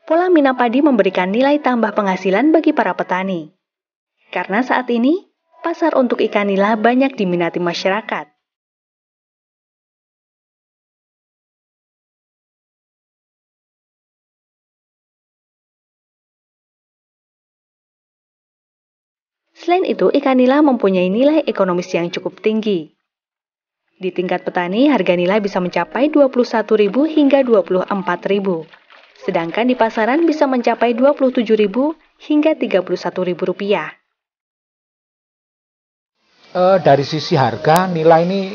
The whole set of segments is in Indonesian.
pola mina padi memberikan nilai tambah penghasilan bagi para petani. Karena saat ini, pasar untuk ikan nila banyak diminati masyarakat. Selain itu, ikan nila mempunyai nilai ekonomis yang cukup tinggi. Di tingkat petani, harga nila bisa mencapai Rp21.000 hingga Rp24.000. Sedangkan di pasaran bisa mencapai Rp27.000 hingga Rp31.000. Dari sisi harga, nila ini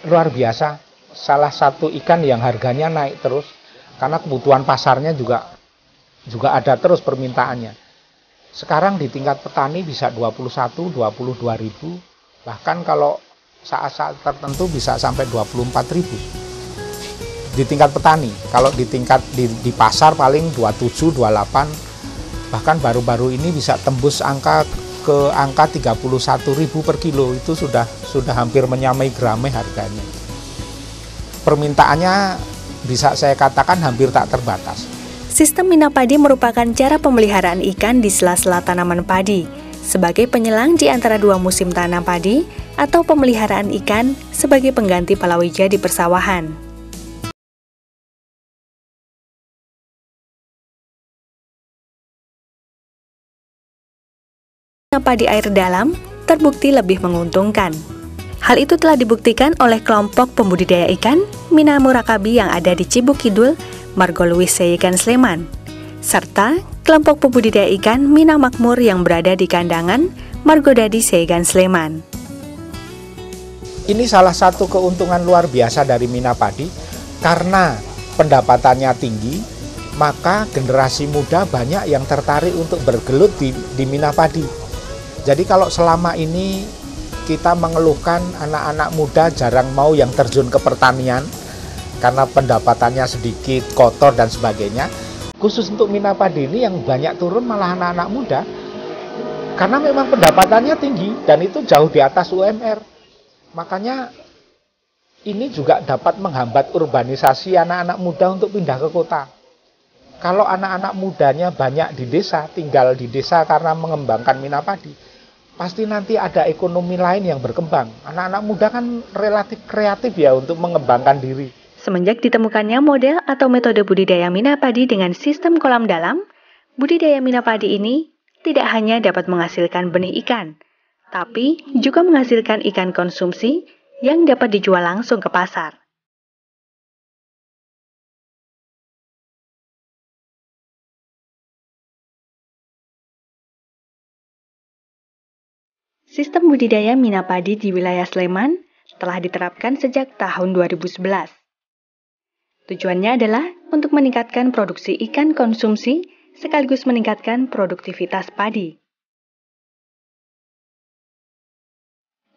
luar biasa. Salah satu ikan yang harganya naik terus, karena kebutuhan pasarnya juga ada terus permintaannya. Sekarang di tingkat petani bisa 21, 22 ribu, bahkan kalau saat-saat tertentu bisa sampai 24 ribu. Di tingkat petani, kalau di tingkat di pasar paling 27, 28, bahkan baru-baru ini bisa tembus angka 31 ribu per kilo, itu sudah hampir menyamai grameh harganya. Permintaannya bisa saya katakan hampir tak terbatas. Sistem mina padi merupakan cara pemeliharaan ikan di sela-sela tanaman padi, sebagai penyelang di antara dua musim tanam padi, atau pemeliharaan ikan sebagai pengganti palawija di persawahan. Mina padi air dalam terbukti lebih menguntungkan. Hal itu telah dibuktikan oleh kelompok pembudidaya ikan Mina Murakabi yang ada di Cibuk Kidul, Margoluis Seyegan Sleman, serta kelompok pembudidaya ikan Mina Makmur yang berada di Kandangan, Margodadi Seyegan Sleman. Ini salah satu keuntungan luar biasa dari mina padi, karena pendapatannya tinggi, maka generasi muda banyak yang tertarik untuk bergelut di mina padi. Jadi kalau selama ini kita mengeluhkan anak-anak muda jarang mau yang terjun ke pertanian, karena pendapatannya sedikit, kotor dan sebagainya. Khusus untuk mina padi ini yang banyak turun malah anak-anak muda, karena memang pendapatannya tinggi dan itu jauh di atas UMR. Makanya ini juga dapat menghambat urbanisasi anak-anak muda untuk pindah ke kota. Kalau anak-anak mudanya banyak di desa, tinggal di desa karena mengembangkan mina padi, pasti nanti ada ekonomi lain yang berkembang. Anak-anak muda kan relatif kreatif ya untuk mengembangkan diri. Semenjak ditemukannya model atau metode budidaya mina padi dengan sistem kolam dalam, budidaya mina padi ini tidak hanya dapat menghasilkan benih ikan, tapi juga menghasilkan ikan konsumsi yang dapat dijual langsung ke pasar. Sistem budidaya mina padi di wilayah Sleman telah diterapkan sejak tahun 2011. Tujuannya adalah untuk meningkatkan produksi ikan konsumsi sekaligus meningkatkan produktivitas padi.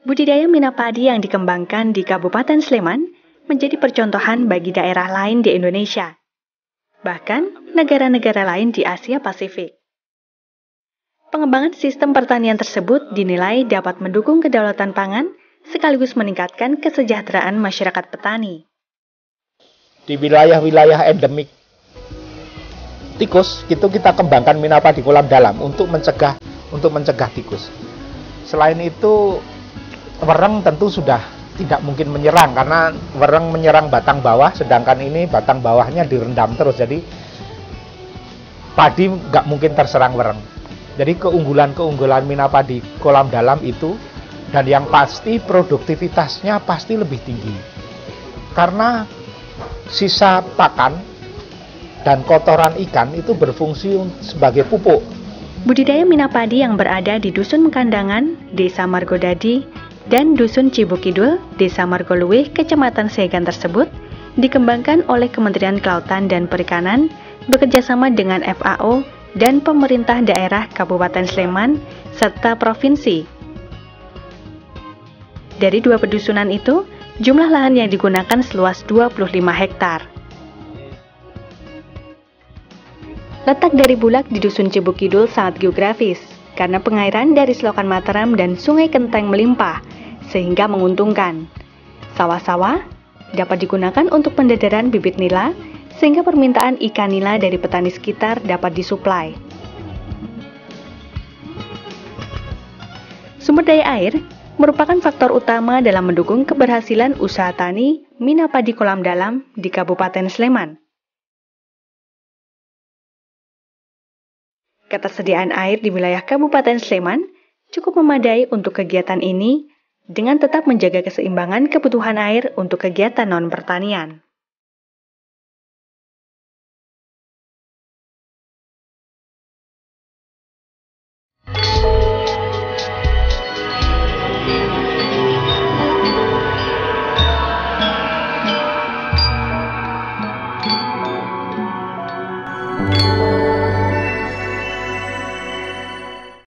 Budidaya mina padi yang dikembangkan di Kabupaten Sleman menjadi percontohan bagi daerah lain di Indonesia, bahkan negara-negara lain di Asia Pasifik. Pengembangan sistem pertanian tersebut dinilai dapat mendukung kedaulatan pangan sekaligus meningkatkan kesejahteraan masyarakat petani. Di wilayah-wilayah endemik tikus, itu kita kembangkan mina padi kolam dalam untuk mencegah tikus. Selain itu, wereng tentu sudah tidak mungkin menyerang, karena wereng menyerang batang bawah, sedangkan ini batang bawahnya direndam terus, jadi padi nggak mungkin terserang wereng. Jadi keunggulan mina padi kolam dalam itu, dan yang pasti produktivitasnya pasti lebih tinggi, karena sisa pakan dan kotoran ikan itu berfungsi sebagai pupuk. Budidaya mina padi yang berada di Dusun Kandangan, Desa Margodadi, dan Dusun Cibuk Kidul, Desa Margoluih, Kecamatan Seyegan tersebut dikembangkan oleh Kementerian Kelautan dan Perikanan bekerjasama dengan FAO dan pemerintah daerah Kabupaten Sleman serta provinsi. Dari dua pedusunan itu, jumlah lahan yang digunakan seluas 25 hektar. Letak dari Bulak di Dusun Cibuk Kidul sangat geografis, karena pengairan dari Selokan Mataram dan Sungai Kenteng melimpah, sehingga menguntungkan. Sawah-sawah dapat digunakan untuk pendedaran bibit nila, sehingga permintaan ikan nila dari petani sekitar dapat disuplai. Sumber daya air merupakan faktor utama dalam mendukung keberhasilan usaha tani mina padi kolam dalam di Kabupaten Sleman. Ketersediaan air di wilayah Kabupaten Sleman cukup memadai untuk kegiatan ini dengan tetap menjaga keseimbangan kebutuhan air untuk kegiatan non-pertanian.